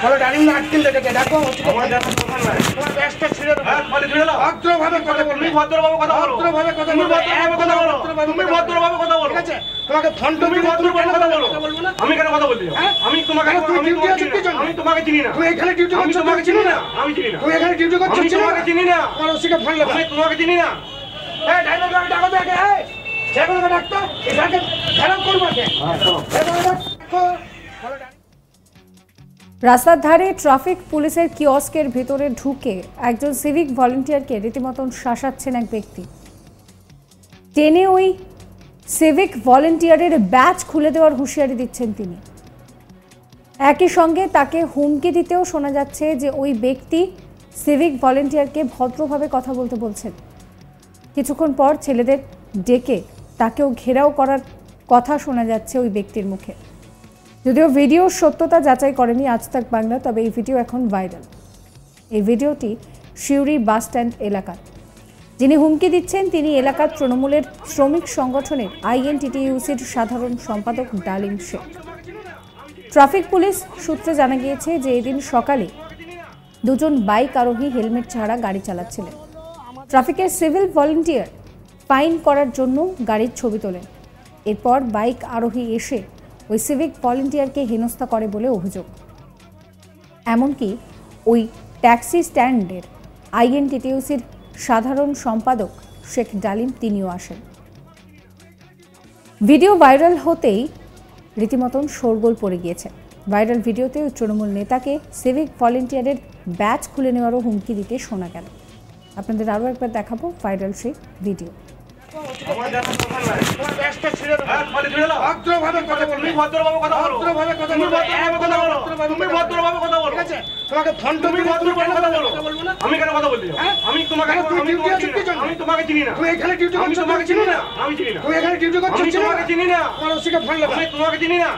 বলো ডালিম না আটকিল দেখে দেখো আমার দেখো দোকান নাই তোমার ব্যাসটা ছেড়ে দাও হ্যাঁ বলে ছেড়ে দাও ভদ্রভাবে কথা বলো তুমি ভদ্রভাবে কথা বলো ভদ্রভাবে কথা বলো তুমি ভদ্রভাবে কথা বলো ঠিক আছে তোমাকে ফোন তুমি ভদ্রভাবে কথা বলো আমি কেন কথা বলছি আমি তোমাকে আমি তোমাকে চিনি না তুমি এখানে ডিউটি করছো তোমাকে চিনি না আমি চিনি না তুমি এখানে ডিউটি করছো আমি তোমাকে চিনি না আমার ওসিকে ফোন লাগবে আমি তোমাকে চিনি না এই ড্রাইভার গাড়ি ডাকো দেখে এই যেগুলো ডাক্তার এটাকে খারাপ করবে কে হ্যাঁ চলো এগুলো ডাকো ভালো রাস্তার ধারে ট্রাফিক পুলিশের কিয়স্কের ভিতরে ঢুকে একজন সিভিক ভলেন্টিয়ারকে রীতিমতন শাসাচ্ছেন এক ব্যক্তি। টেনে ওই সিভিক ভলেন্টিয়ারের ব্যাচ খুলে দেওয়ার হুঁশিয়ারি দিচ্ছেন তিনি। একই সঙ্গে তাকে হুমকি দিতেও শোনা যাচ্ছে যে ওই ব্যক্তি সিভিক ভলেন্টিয়ারকে ভদ্রভাবে কথা বলতে বলছেন। কিছুক্ষণ পর ছেলেদের ডেকে তাকেও ঘেরাও করার কথা শোনা যাচ্ছে ওই ব্যক্তির মুখে। যদিও ভিডিওর সত্যতা যাচাই করেনি আজ তাক বাংলা, তবে এই ভিডিও এখন ভাইরাল। এই ভিডিওটি সিউড়ি বাস স্ট্যান্ড এলাকার। যিনি হুমকি দিচ্ছেন তিনি এলাকার তৃণমূলের শ্রমিক সংগঠনের আইএনটিটিইউসির সাধারণ সম্পাদক ডালিম শেখ। ট্রাফিক পুলিশ সূত্রে জানা গিয়েছে যে এদিন সকালে দুজন বাইক আরোহী হেলমেট ছাড়া গাড়ি চালাচ্ছিলেন। ট্রাফিকের সিভিল ভলেন্টিয়ার ফাইন করার জন্য গাড়ির ছবি তোলেন। এরপর বাইক আরোহী এসে ওই সিভিক ভলেন্টিয়ারকে হেনস্থা করে বলে অভিযোগ। এমনকি ওই ট্যাক্সি স্ট্যান্ডের আইএনটিটিইউসির সাধারণ সম্পাদক শেখ ডালিম তিনিও আসেন। ভিডিও ভাইরাল হতেই রীতিমতন শোরগোল পড়ে গিয়েছে। ভাইরাল ভিডিওতে ওই তৃণমূল নেতাকে সিভিক ভলেন্টিয়ারের ব্যাচ খুলে নেওয়ারও হুমকি দিতে শোনা গেল। আপনাদের আরও একবার দেখাবো ভাইরাল সেই ভিডিও। আমার দেখো দোকান নাই তোমার ব্যাসটা ছেড়ে দাও হ্যাঁ বলে ছেড়ে দাও ভদ্রভাবে কথা বলো তুমি ভদ্রভাবে কথা বলো তুমি ভদ্রভাবে কথা বলো ঠিক আছে তোমাকে ফোন তুমি ভদ্রভাবে কথা বলো আমি কেন কথা বলছি আমি তোমাকে আমি তোমাকে চিনি না তুমি এখানে ডিউটি করছো তোমাকে চিনি না আমি চিনি না তুমি এখানে ডিউটি করছো আমি তোমাকে চিনি না আমার ওসিকে ফোন লাগবে আমি তোমাকে চিনি না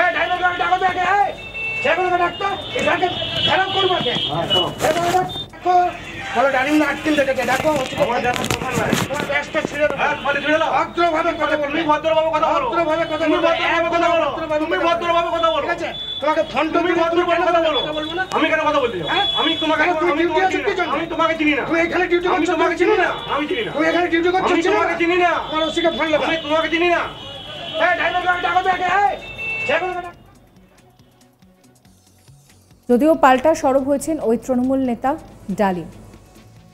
এই ড্রাইভার গাড়ি ডাকো দেখে এই যেগুলো ডাক্তার এটাকে খারাপ করবে কে হ্যাঁ চলো এগুলো ডাকো ভালো ডালিম না আটকিল দেখে দেখো আমার দেখো দোকান নাই তোমার ব্যাসটা ছেড়ে দাও হ্যাঁ বলে ছেড়ে দাও ভদ্রভাবে কথা বলো তুমি ভদ্রভাবে কথা বলো তুমি ভদ্রভাবে কথা বলো ঠিক আছে তোমাকে ফোন তুমি ভদ্রভাবে কথা বলো আমি কেন কথা বলছি আমি তোমাকে আমি তোমাকে চিনি না তুমি এখানে ডিউটি করছো তোমাকে চিনি না আমি চিনি না তুমি এখানে ডিউটি করছো আমি তোমাকে চিনি না আমার ওসিকে ফোন লাগবে আমি তোমাকে চিনি না এই ড্রাইভার গাড়ি ডাকো দেখে এই যেগুলো যদিও পাল্টা সরব হয়েছেন ওই তৃণমূল নেতা ডালিম।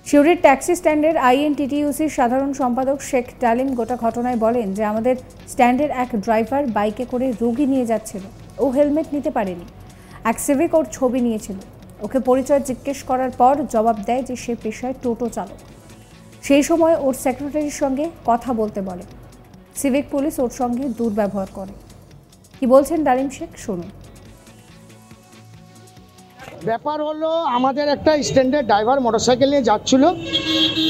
সিউড়ির ট্যাক্সি স্ট্যান্ডের আইএনটিটিইউসির সাধারণ সম্পাদক শেখ ডালিম গোটা ঘটনায় বলেন যে আমাদের স্ট্যান্ডের এক ড্রাইভার বাইকে করে রোগী নিয়ে যাচ্ছিল, ও হেলমেট নিতে পারেনি। এক সিভিক ওর ছবি নিয়েছিল। ওকে পরিচয় জিজ্ঞেস করার পর জবাব দেয় যে সে পেশায় টোটো চালক। সেই সময় ওর সেক্রেটারির সঙ্গে কথা বলতে বলে। সিভিক পুলিশ ওর সঙ্গে দুর্ব্যবহার করে। কি বলছেন ডালিম শেখ শুনুন। ব্যাপার হলো আমাদের একটা স্ট্যান্ডার্ড ড্রাইভার মোটরসাইকেল নিয়ে যাচ্ছিল,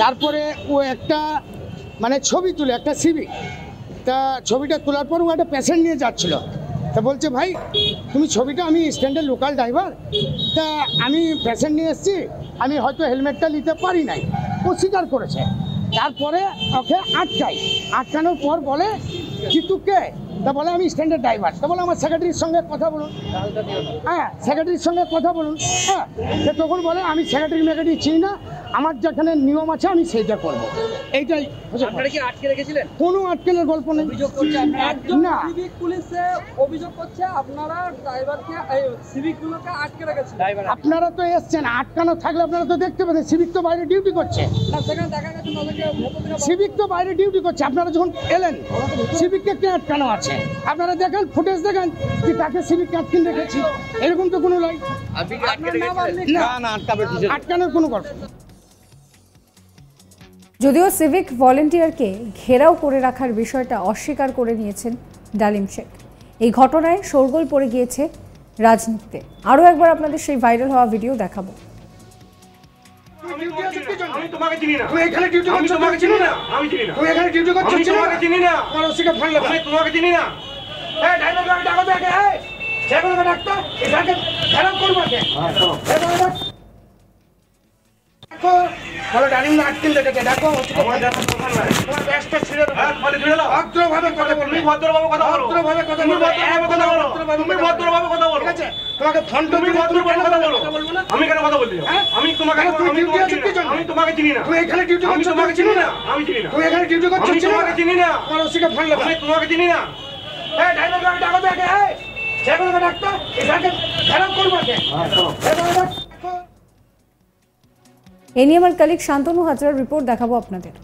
তারপরে ও একটা মানে ছবি তুলে একটা সিভিক, তা ছবিটা তোলার পর ও একটা পেশেন্ট নিয়ে যাচ্ছিল। তা বলছে ভাই তুমি ছবিটা, আমি স্ট্যান্ডার্ড লোকাল ড্রাইভার, তা আমি পেশেন্ট নিয়ে এসেছি, আমি হয়তো হেলমেটটা নিতে পারি নাই। ও স্বীকার করেছে। তারপরে ওকে আটকানোর পর বলে কি তুই কে? তা বলে আমি স্ট্যান্ডার্ড ড্রাইভার। তা বলে আমার সেক্রেটারির সঙ্গে কথা বলুন। হ্যাঁ সেক্রেটারির সঙ্গে কথা বলুন। হ্যাঁ সে তখন বলে আমি সেক্রেটারি চিনি না, আমার যেখানে নিয়ম আছে আমি সেইটা করবো। এইটাই। আপনারা কি আটকে রেখেছিলেন? কোনো আটকেনের গল্প নেই। অভিযোগ করছে না, সিভিক পুলিশে অভিযোগ করছে আপনারা ড্রাইভারকে সিভিকগুলোকে আটকে রেখেছেন। আপনারা তো এসছেন, আটকানো থাকলে আপনারা তো দেখতে পেতেন। সিভিক তো বাইরে ডিউটি করছে। সেখানে দেখা গেছে সিভিক তো বাইরে ডিউটি করছে। আপনারা যখন এলেন সিভিককে কে আটকানো আছে আপনারা দেখেন, ফুটেজ দেখেন কি তাকে সিভিককে আটকিয়ে রেখেছি, এরকম তো কোনো নয়। আটকানোর কোনো গল্প। যদিও সিভিক ভলেন্টিয়ারকে ঘেরাও করে রাখার বিষয়টা অস্বীকার করে নিয়েছেন ডালিম শেখ। এই ঘটনায় শোরগোল পড়ে গিয়েছে রাজনীতিতে। আরও একবার আপনাদের সেই ভাইরাল হওয়া ভিডিও দেখাবো। আমি তোমাকে চিনি না তুমি এখানে ডিউটি করছো তোমাকে চিনি না আমি চিনি না তুমি এখানে ডিউটি করছো আমি তোমাকে চিনি না আমার ওসিকে ফোন লাগবে আমি তোমাকে চিনি না এই ড্রাইভার গাড়ি ডাকো দেখে এই যেগুলো ডাক্তার এটাকে খারাপ করবে কে হ্যাঁ চলো এগুলো দেখো ভালো ডালিম না আটকিল দেখে দেখো আমার দেখো দোকান নাই তোমার ব্যাসটা ছেড়ে দাও হ্যাঁ বলে ছেড়ে দাও ভদ্রভাবে কথা বলো তুমি ভদ্রভাবে কথা বলো তুমি ভদ্রভাবে কথা বলো তুমি ভদ্রভাবে কথা বলো ঠিক আছে তোমাকে ফোন তুমি ভদ্রভাবে কথা বলো না। আমি কেন কথা বলতে যাব? আমি তোমাকে চিনি না। তুমি এখানে ডিউটি আমি করছো, তোমাকে চিনি না। আমি চিনি না। তুমি এখানে ডিউটি করছো, আমি তোমাকে চিনি না। আমার ওসিকে ফোন লাগা। আমি তোমাকে চিনি না। এই ড্রাইভারকে ডাকো তো আগে, এই সেগুলোকে ডাকতো, এটাকে ধ্যান করবো কে? এ নিয়ে আমার কলিগ শান্তনু হাজরার রিপোর্ট দেখাবো আপনাদের।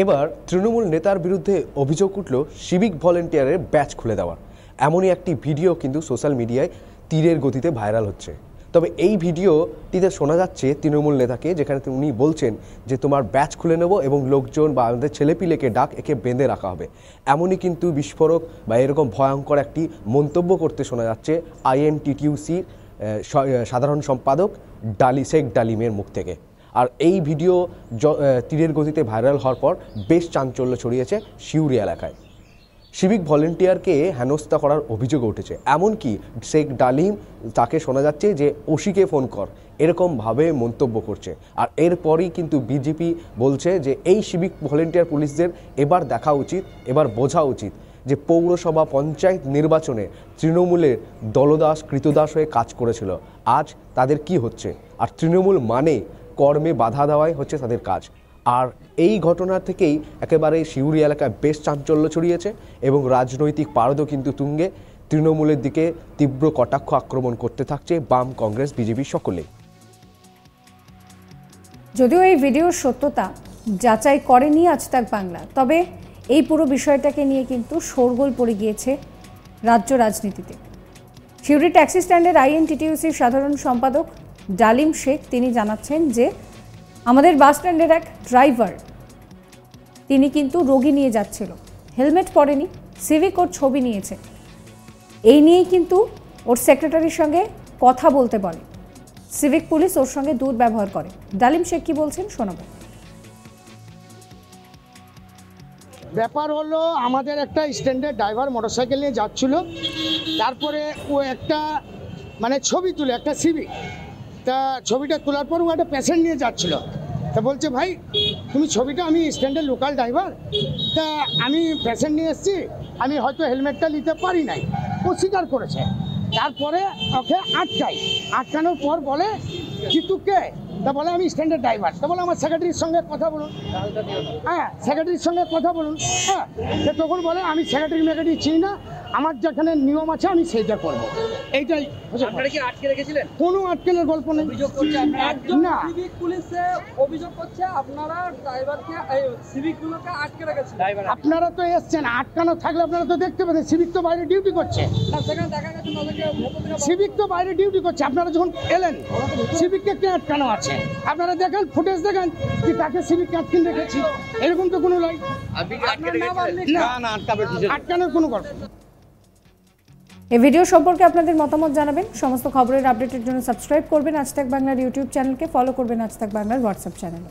এবার তৃণমূল নেতার বিরুদ্ধে অভিযোগ উঠল সিভিক ভলেন্টিয়ারের ব্যাচ খুলে দেওয়ার। এমনই একটি ভিডিও কিন্তু সোশ্যাল মিডিয়ায় তীরের গতিতে ভাইরাল হচ্ছে। তবে এই ভিডিওটিতে শোনা যাচ্ছে তৃণমূল নেতাকে, যেখানে উনি বলছেন যে তোমার ব্যাচ খুলে নেব এবং লোকজন বা আমাদের ছেলেপিলেকে ডাক, একে বেঁধে রাখা হবে। এমনই কিন্তু বিস্ফোরক বা এরকম ভয়ঙ্কর একটি মন্তব্য করতে শোনা যাচ্ছে INTTUC সাধারণ সম্পাদক শেখ ডালিমের মুখ থেকে। আর এই ভিডিও তীরের গতিতে ভাইরাল হওয়ার পর বেশ চাঞ্চল্য ছড়িয়েছে সিউড়ি এলাকায়। সিভিক ভলেন্টিয়ারকে হেনস্থা করার অভিযোগ উঠেছে। এমনকি শেখ ডালিম তাকে শোনা যাচ্ছে যে ওসিকে ফোন কর, এরকমভাবে মন্তব্য করছে। আর এরপরই কিন্তু বিজেপি বলছে যে এই সিভিক ভলেন্টিয়ার পুলিশদের এবার দেখা উচিত, এবার বোঝা উচিত যে পৌরসভা পঞ্চায়েত নির্বাচনে তৃণমূলের দলদাস কৃতদাস হয়ে কাজ করেছিল, আজ তাদের কি হচ্ছে। আর তৃণমূল মানে কর্মে বাধা দেওয়াই হচ্ছে তাদের কাজ। আর এই ঘটনা থেকেই একেবারে সিউড়ি এলাকায় বেশ চাঞ্চল্য ছড়িয়েছে এবং রাজনৈতিক পারদও কিন্তু তুঙ্গে। তৃণমূলের দিকে তীব্র কটাক্ষ আক্রমণ করতে থাকছে বাম, কংগ্রেস, বিজেপি সকলেই। যদিও এই ভিডিওর সত্যতা যাচাই করেনি আজ তাক বাংলা, তবে এই পুরো বিষয়টাকে নিয়ে কিন্তু শোরগোল পড়ে গিয়েছে রাজ্য রাজনীতিতে। সিউড়ি ট্যাক্সি স্ট্যান্ডের INTTUC সাধারণ সম্পাদক ডালিম শেখ তিনি জানাচ্ছেন যে আমাদের বাস স্ট্যান্ডের এক ড্রাইভার তিনি কিন্তু রোগী নিয়ে যাচ্ছিল, হেলমেট পরেনি, সিভিক ওর ছবি নিয়েছে। এই নিয়েই কিন্তু ওর সেক্রেটারির সঙ্গে কথা বলতে বলে, সিভিক পুলিশ ওর সঙ্গে দুর্ব্যবহার করে। ডালিম শেখ কি বলছেন শোনাবো। ব্যাপার হলো আমাদের একটা স্ট্যান্ডার্ড ড্রাইভার মোটরসাইকেল নিয়ে যাচ্ছিল, তারপরে ও একটা মানে ছবি তুলে একটা সিভিক, তা ছবিটা তোলার পর ও একটা পেশেন্ট নিয়ে যাচ্ছিল। তা বলছে ভাই তুমি ছবিটা, আমি স্ট্যান্ডার্ড লোকাল ড্রাইভার, তা আমি পেশেন্ট নিয়ে এসেছি, আমি হয়তো হেলমেটটা নিতে পারি নাই। ও স্বীকার করেছে। তারপরে ওকে আটকানোর পর বলে কি তুই কে? তা বলে আমি স্ট্যান্ডার্ড ড্রাইভার। তা বলে আমার সেক্রেটারির সঙ্গে কথা বলুন। হ্যাঁ, সেক্রেটারির সঙ্গে কথা বলুন। হ্যাঁ, সে তখন বলে আমি সেক্রেটারি মেক্রেটারি চিনি না, আমার যেখানে নিয়ম আছে আমি সেইটা করব। এইটাই। আপনারা কি আটকে রেখেছিলেন? কোনো আটকেলের গল্প নেই। অভিযোগ করছে একজন না। সিভিক পুলিশে অভিযোগ করছে আপনারা ড্রাইভারকে সিভিকগুলোকে আটকে রেখেছেন। আপনারা তো এসছেন, আটকানো থাকলে আপনারা তো দেখতে পেতেন। সিভিক তো বাইরে ডিউটি করছে। না, সেখানে দেখা গেছে তাদেরকে ভেতর থেকে সিভিক তো বাইরে ডিউটি করছে। আপনারা যখন এলেন সিভিককে কে আটকানো আছে? আপনারা দেখেন, ফুটেজ দেখেন কি তাকে সিভিক আটকিন রেখেছি, এরকম তো কোনো নাই। না, আটকানোর কোনো গল্প। এই ভিডিও সম্পর্কে আপনাদের মতামত জানাবেন। সমস্ত খবরের আপডেটের জন্য সাবস্ক্রাইব করবেন আজ তাক বাংলার ইউটিউব চ্যানেলকে, ফলো করবেন আজ তাক বাংলার হোয়াটসঅ্যাপ চ্যানেল।